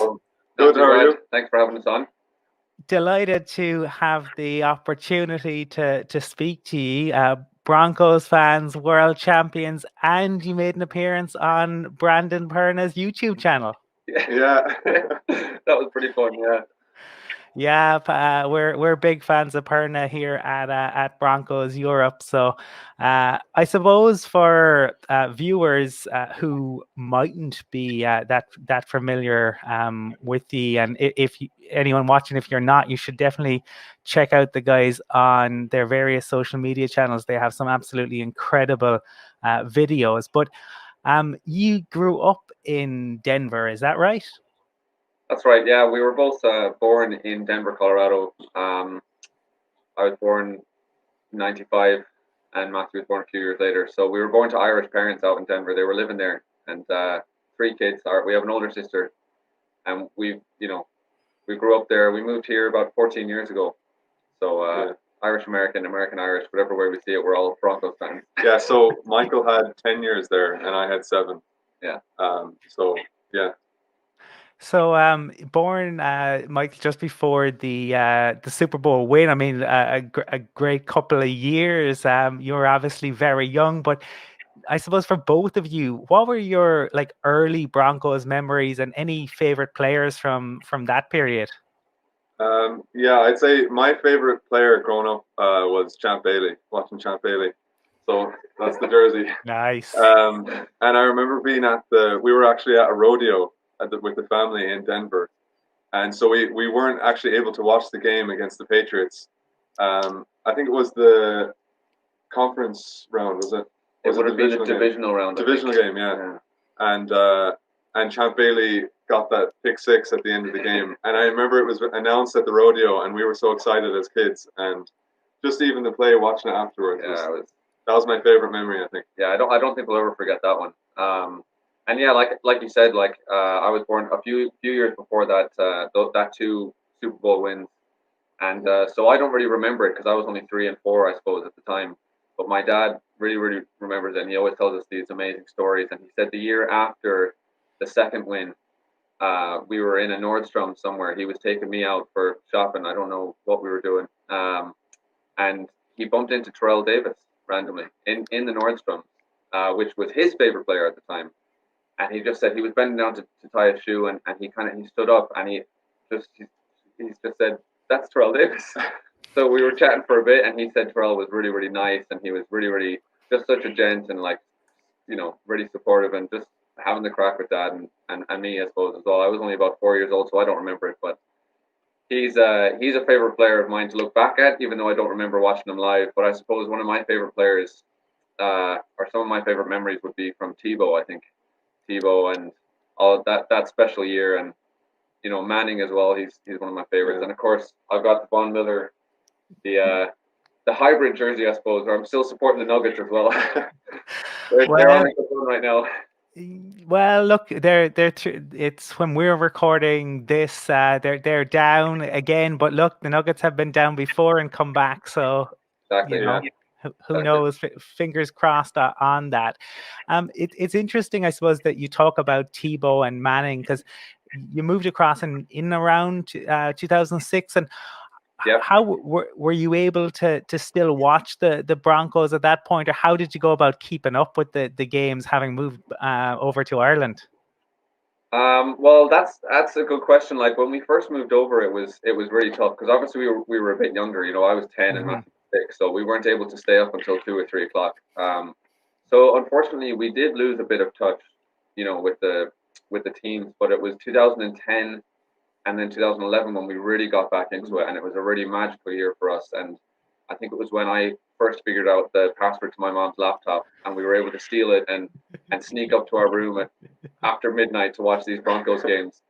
Good, how are you? Thanks for having us on. Delighted to have the opportunity to speak to you, Broncos fans, world champions, and you made an appearance on Brandon Perna's YouTube channel. Yeah. That was pretty fun, yeah. Yeah, we're big fans of Perna here at Broncos Europe. So I suppose for viewers who mightn't be that familiar with you, and anyone watching, if you're not, you should definitely check out the guys on their various social media channels. They have some absolutely incredible videos. But you grew up in Denver, is that right? That's right, yeah. We were both born in Denver, Colorado. I was born in 95 and Matthew was born a few years later. So we were born to Irish parents out in Denver. They were living there, and 3 kids. We have an older sister, and we grew up there. We moved here about 14 years ago. So Irish American, American Irish, whatever way we see it, we're all Broncos fans. Yeah, so Michael had 10 years there and I had 7. Yeah. So yeah. So, born Michael just before the Super Bowl win. I mean, a great couple of years. You were obviously very young, but I suppose for both of you, what were your early Broncos memories and any favorite players from that period? Yeah, I'd say my favorite player growing up was Champ Bailey. Watching Champ Bailey. So that's the jersey. Nice. And I remember being we were actually at a rodeo with the family in Denver, and so we weren't actually able to watch the game against the Patriots. I think it was the conference round, was it? It would have been a divisional round. Divisional game, yeah. And Champ Bailey got that pick 6 at the end of the game, and I remember it was announced at the rodeo, and we were so excited as kids, and just even the play, watching it afterwards. Yeah, that was my favorite memory, I think. Yeah, I don't think we'll ever forget that one. And yeah, like you said, I was born a few years before that 2 Super Bowl wins, and so I don't really remember it because I was only 3 and 4, I suppose, at the time. But my dad really, really remembers it, and he always tells us these amazing stories. And he said the year after the second win, we were in a Nordstrom somewhere. He was taking me out for shopping. I don't know what we were doing, and he bumped into Terrell Davis randomly in the Nordstrom, which was his favorite player at the time. And he just said he was bending down to tie a shoe, and he stood up, and he just said, "That's Terrell Davis." So we were chatting for a bit, and he said Terrell was really, really nice, and he was really, really just such a gent, and really supportive, and just having the crack with Dad and me, I suppose, as well. I was only about 4 years old, so I don't remember it, but he's a favorite player of mine to look back at, even though I don't remember watching him live. But I suppose one of my favorite players, or some of my favorite memories, would be from Tebow. I think Tebow and all that special year, and Manning as well. He's one of my favorites, yeah. And of course I've got the Von Miller, the hybrid jersey, I suppose. Or I'm still supporting the Nuggets as well. they're on a good run right now. Well, look, it's when we're recording this, they're down again. But look, the Nuggets have been down before and come back. So exactly, yeah. Who knows? Fingers crossed on that. It's interesting, I suppose, that you talk about Tebow and Manning because you moved across in around 2006, and yeah. How were you able to still watch the Broncos at that point, or how did you go about keeping up with the games, having moved over to Ireland? Well, that's a good question. Like when we first moved over, it was really tough because obviously we were a bit younger. You know, I was 10 and Matthew was 6, so we weren't able to stay up until 2 or 3 o'clock. So unfortunately, we did lose a bit of touch, you know, with the teams. But it was 2010 and then 2011 when we really got back into it, and it was a really magical year for us. And I think it was when I first figured out the password to my mom's laptop, and we were able to steal it and sneak up to our room after midnight to watch these Broncos games.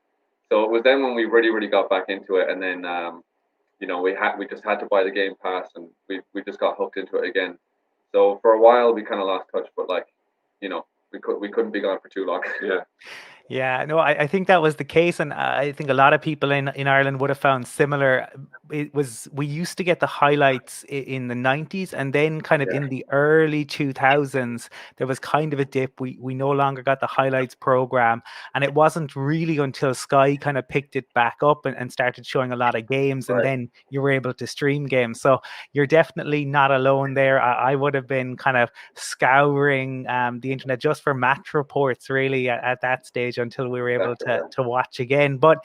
So it was then when we really got back into it, and then you know we just had to buy the Game Pass, and we just got hooked into it again. So for a while we kind of lost touch, but like you know we couldn't be gone for too long. Yeah. Yeah, no, I think that was the case, and I think a lot of people in Ireland would have found similar. It was we used to get the highlights in the 90s, and then kind of Yeah. in the early 2000s, there was kind of a dip. We no longer got the highlights program, and it wasn't really until Sky kind of picked it back up and started showing a lot of games, and Right. then you were able to stream games. So you're definitely not alone there. I would have been kind of scouring the internet just for match reports, really, at that stage until we were able to watch again. But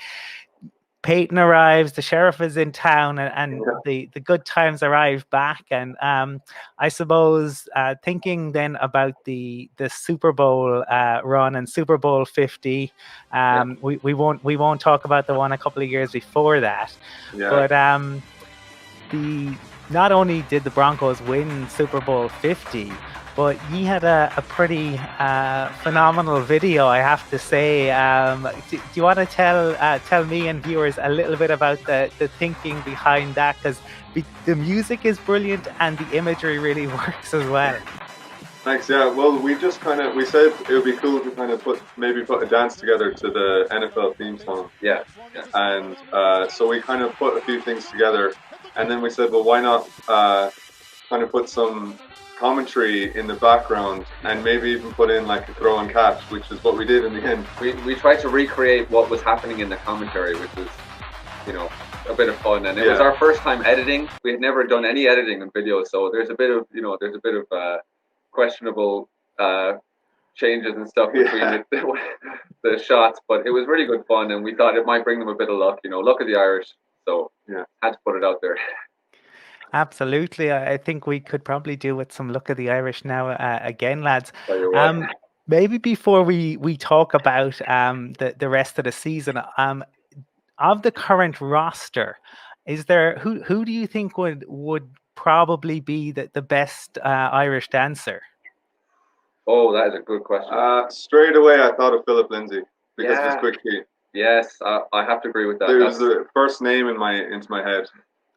Peyton arrives, the sheriff is in town, and the good times arrive back. And I suppose thinking then about the Super Bowl run and Super Bowl 50, we won't talk about the one a couple of years before that, but not only did the Broncos win Super Bowl 50, but ye had a pretty phenomenal video, I have to say. Do you want to tell me and viewers a little bit about the thinking behind that? Because the music is brilliant and the imagery really works as well. Thanks. Yeah. Well, we said it would be cool to kind of put a dance together to the NFL theme song. Yeah. And so we kind of put a few things together, and then we said, well, why not kind of put some commentary in the background and maybe even put in like a throw and catch, which is what we did in the end. We tried to recreate what was happening in the commentary, which was, you know, a bit of fun, and it was our first time editing. We had never done any editing in video, so there's a bit of questionable changes and stuff between the shots, but it was really good fun, and we thought it might bring them a bit of luck, luck of the Irish. So had to put it out there. Absolutely. I think we could probably do with some Luck of the Irish now again, lads. Maybe before we talk about the rest of the season, of the current roster, is there who do you think would probably be the best Irish dancer? Oh, that is a good question. Straight away, I thought of Philip Lindsay because of his quick feet. Yes, I have to agree with that. There was the first name into my head.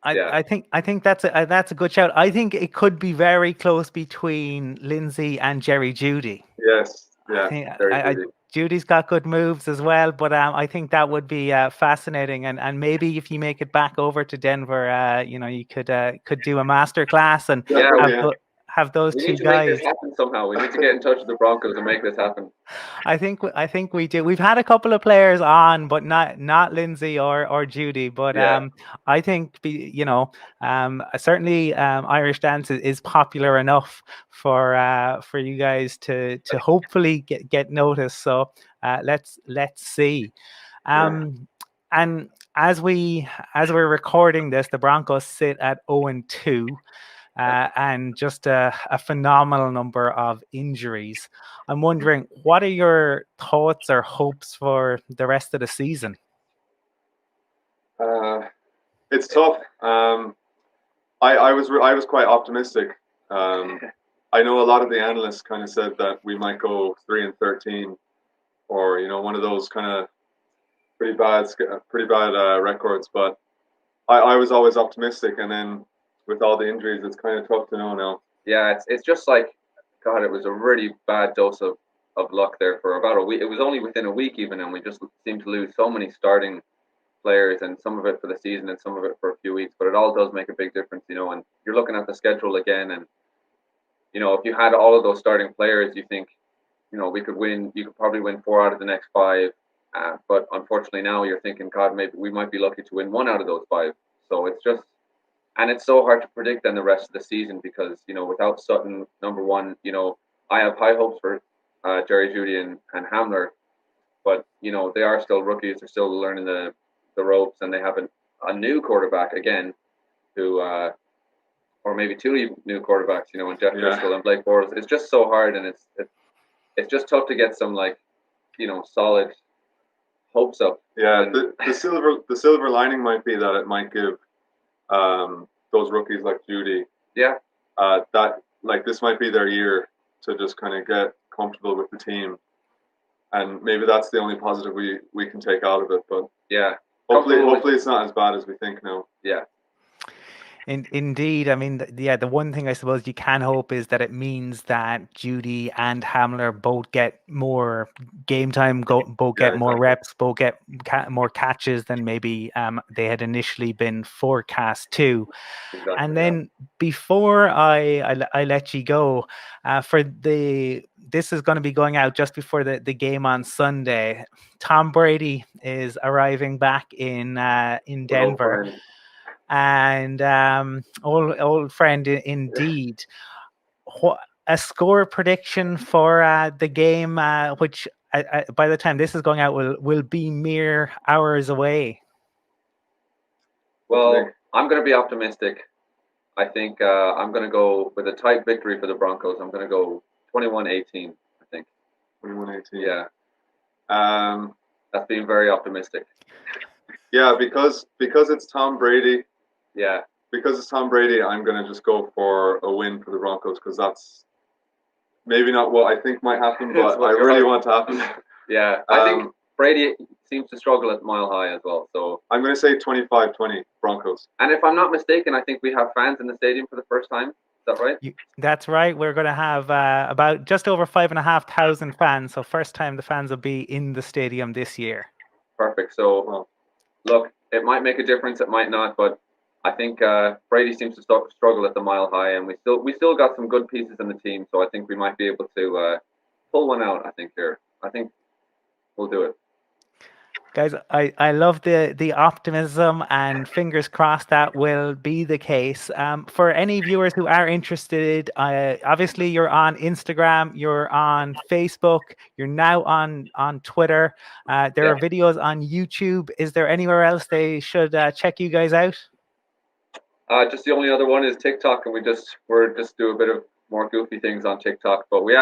I think that's a good shout. I think it could be very close between Lindsay and Jerry Judy. Yes, yeah. Judy's got good moves as well, but I think that would be fascinating. And maybe if you make it back over to Denver, you could do a master class and have those two guys. We need to make this happen somehow. We need to get in touch with the Broncos and make this happen. I think we do. We've had a couple of players on, but not Lindsay or Judy. But I think certainly Irish dance is popular enough for you guys to hopefully get noticed. So let's see. And as we're recording this, the Broncos sit at 0-2. And just a phenomenal number of injuries. I'm wondering, what are your thoughts or hopes for the rest of the season? It's tough. I was quite optimistic. I know a lot of the analysts kind of said that we might go 3-13, or one of those kind of pretty bad records. But I was always optimistic, and then with all the injuries, it's kind of tough to know now. Yeah, it's just like, God, it was a really bad dose of luck there for about a week. It was only within a week even, and we just seemed to lose so many starting players, and some of it for the season and some of it for a few weeks. But it all does make a big difference, and you're looking at the schedule again, and if you had all of those starting players, you think, we could win. You could probably win 4 out of the next 5. But unfortunately now you're thinking, God, maybe we might be lucky to win 1 out of those 5. So it's just. And it's so hard to predict then the rest of the season because, without Sutton, number one, I have high hopes for Jerry Judy and Hamler. but they are still rookies. They're still learning the ropes, and they have a new quarterback again, who or maybe two new quarterbacks. And Jeff Driscoll and Blake Bortles. It's just so hard, and it's just tough to get some solid hopes up. Yeah, the silver lining might be that it might give those rookies like Judy, that this might be their year to just kind of get comfortable with the team, and maybe that's the only positive we can take out of it. But hopefully it's not as bad as we think now. Yeah. Indeed, I mean, the one thing I suppose you can hope is that it means that Judy and Hamler both get more game time, both get more reps, both get more catches than maybe they had initially been forecast to. Exactly, and then before I let you go, this is going to be going out just before the game on Sunday. Tom Brady is arriving back in Denver. And old friend indeed. A score prediction for the game, which by the time this is going out will be mere hours away. Well, I'm going to be optimistic. I think I'm going to go with a tight victory for the Broncos. I'm going to go 21-18. I think 21-18. Yeah. That's being very optimistic. Yeah, because it's Tom Brady. Yeah. Because it's Tom Brady, I'm going to just go for a win for the Broncos, because that's maybe not what I think might happen, but I really want to happen. Yeah. I think Brady seems to struggle at Mile High as well. So I'm going to say 25-20 Broncos. And if I'm not mistaken, I think we have fans in the stadium for the first time. Is that right? That's right. We're going to have about just over 5,500 fans. So first time the fans will be in the stadium this year. Perfect. So, look, it might make a difference. It might not, but I think Brady seems to struggle at the Mile High, and we still got some good pieces in the team. So I think we might be able to pull one out. I think we'll do it. Guys, I love the optimism, and fingers crossed that will be the case. For any viewers who are interested, obviously you're on Instagram, you're on Facebook, you're now on Twitter. There are videos on YouTube. Is there anywhere else they should check you guys out? Just the only other one is TikTok, and we're just do a bit of more goofy things on TikTok. But we're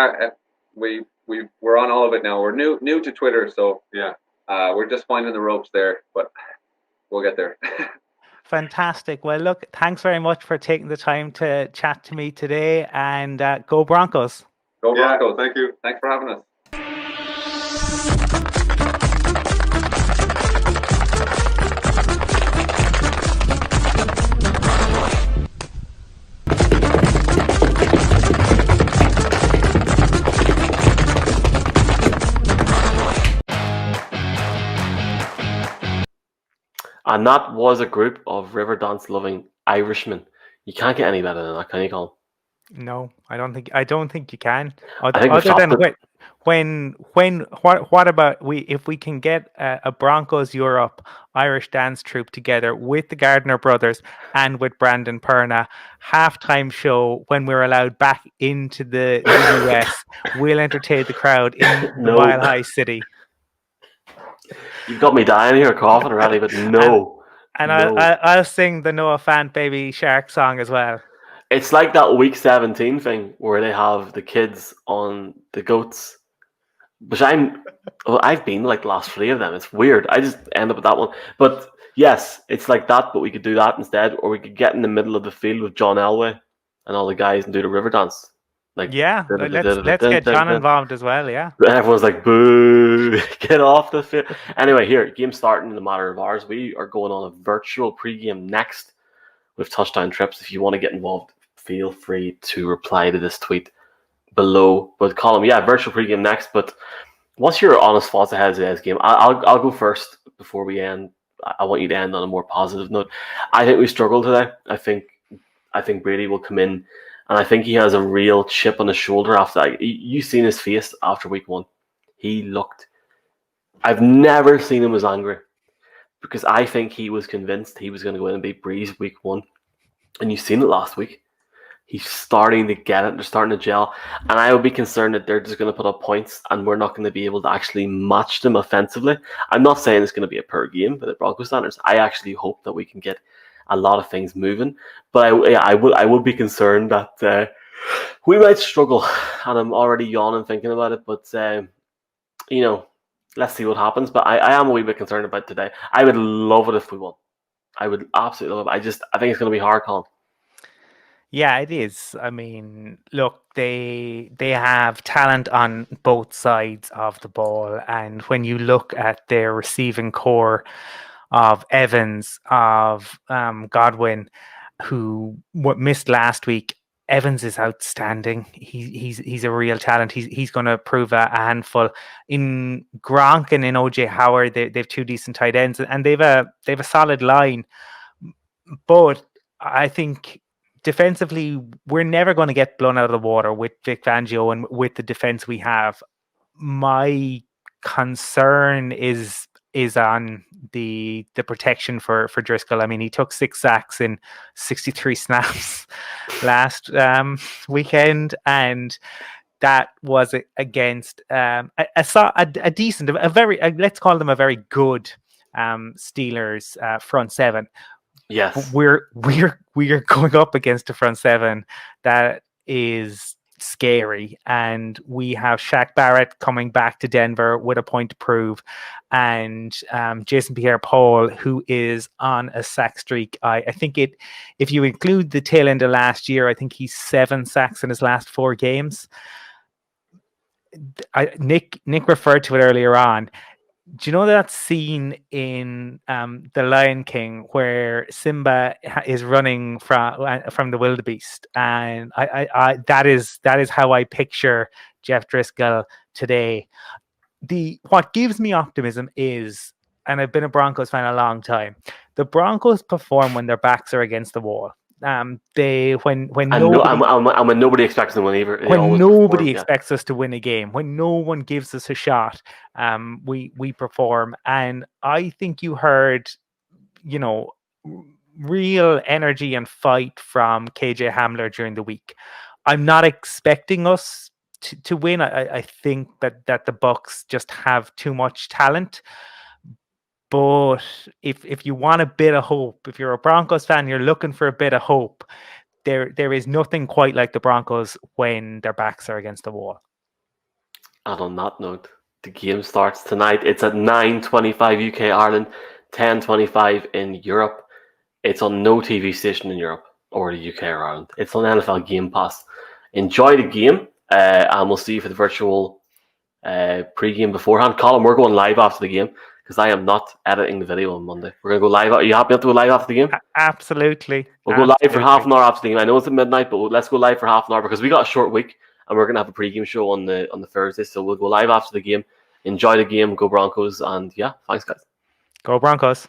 on all of it now. We're new to Twitter, so yeah. We're just finding the ropes there, but we'll get there. Fantastic. Well, look, thanks very much for taking the time to chat to me today, and go Broncos. Go Broncos. Thank you. Thanks for having us. And that was a group of river dance loving Irishmen. You can't get any better than that, can you, Colin? No, I don't think you can. I think Other than what about if we can get a Broncos Europe Irish dance troupe together with the Gardner brothers and with Brandon Perna, halftime show when we're allowed back into the US, we'll entertain the crowd in the Mile High City. You've got me dying here, coughing already, but no. I'll sing the Noah Fant Baby Shark song as well. It's like that week 17 thing where they have the kids on the goats. Which I've been like the last 3 of them. It's weird. I just end up with that one. But yes, it's like that, but we could do that instead, or we could get in the middle of the field with John Elway and all the guys and do the river dance. Let's get John involved as well, yeah. Everyone's like, boo, get off the field. Anyway, here, game starting in a matter of hours. We are going on a virtual pregame next with Touchdown Trips. If you want to get involved, feel free to reply to this tweet below. But Colin, virtual pregame next. But what's your honest thoughts ahead of today's game? I'll go first before we end. I want you to end on a more positive note. I think we struggled today. I think Brady will come in, and I think he has a real chip on his shoulder after that. You've seen his face after week 1. I've never seen him as angry, because I think he was convinced he was going to go in and beat Breeze week 1. And you've seen it last week. He's starting to get it. They're starting to gel. And I would be concerned that they're just going to put up points and we're not going to be able to actually match them offensively. I'm not saying it's going to be a per game for the Broncos standards. I actually hope that we can get a lot of things moving. But I would be concerned that we might struggle. And I'm already yawning thinking about it. But, let's see what happens. But I am a wee bit concerned about today. I would love it if we won. I would absolutely love it. I think it's going to be hard, Colin. Yeah, it is. I mean, look, they have talent on both sides of the ball, and when you look at their receiving core of Evans, of Godwin, who missed last week, Evans is outstanding. He's a real talent. He's going to prove a handful. In Gronk and in OJ Howard, they've two decent tight ends, and they've a solid line. But I think defensively, we're never going to get blown out of the water with Vic Fangio and with the defense we have. My concern is on the protection for Driscoll. I mean, he took 6 sacks in 63 snaps last weekend, and that was against a decent, a very let's call them a very good Steelers front seven. Yes, We're going up against a front seven that is scary, and we have Shaq Barrett coming back to Denver with a point to prove, and Jason Pierre-Paul, who is on a sack streak. I think if you include the tail end of last year, I think he's 7 sacks in his last 4 games. Nick referred to it earlier on. Do you know that scene in The Lion King where Simba is running from the wildebeest? And I that is how I picture Jeff Driscoll today. What gives me optimism is, and I've been a Broncos fan a long time, the Broncos perform when their backs are against the wall. When nobody expects them to win either. When nobody expects us to win a game, when no one gives us a shot, we perform. And I think you heard, real energy and fight from KJ Hamler during the week. I'm not expecting us to win. I think that the Bucs just have too much talent. But if you want a bit of hope, if you're a Broncos fan, you're looking for a bit of hope, there is nothing quite like the Broncos when their backs are against the wall. And on that note, the game starts tonight. It's at 9:25 UK Ireland, 10:25 in Europe. It's on no TV station in Europe or the UK or Ireland. It's on NFL Game Pass. Enjoy the game, and we'll see you for the virtual pre-game beforehand. Colin, we're going live after the game because I am not editing the video on Monday. We're going to go live. Are you happy to go live after the game? Absolutely. We'll go live for half an hour after the game. I know it's at midnight, but let's go live for half an hour because we got a short week and we're going to have a pre-game show on the Thursday. So we'll go live after the game. Enjoy the game. Go Broncos. And yeah, thanks, guys. Go Broncos.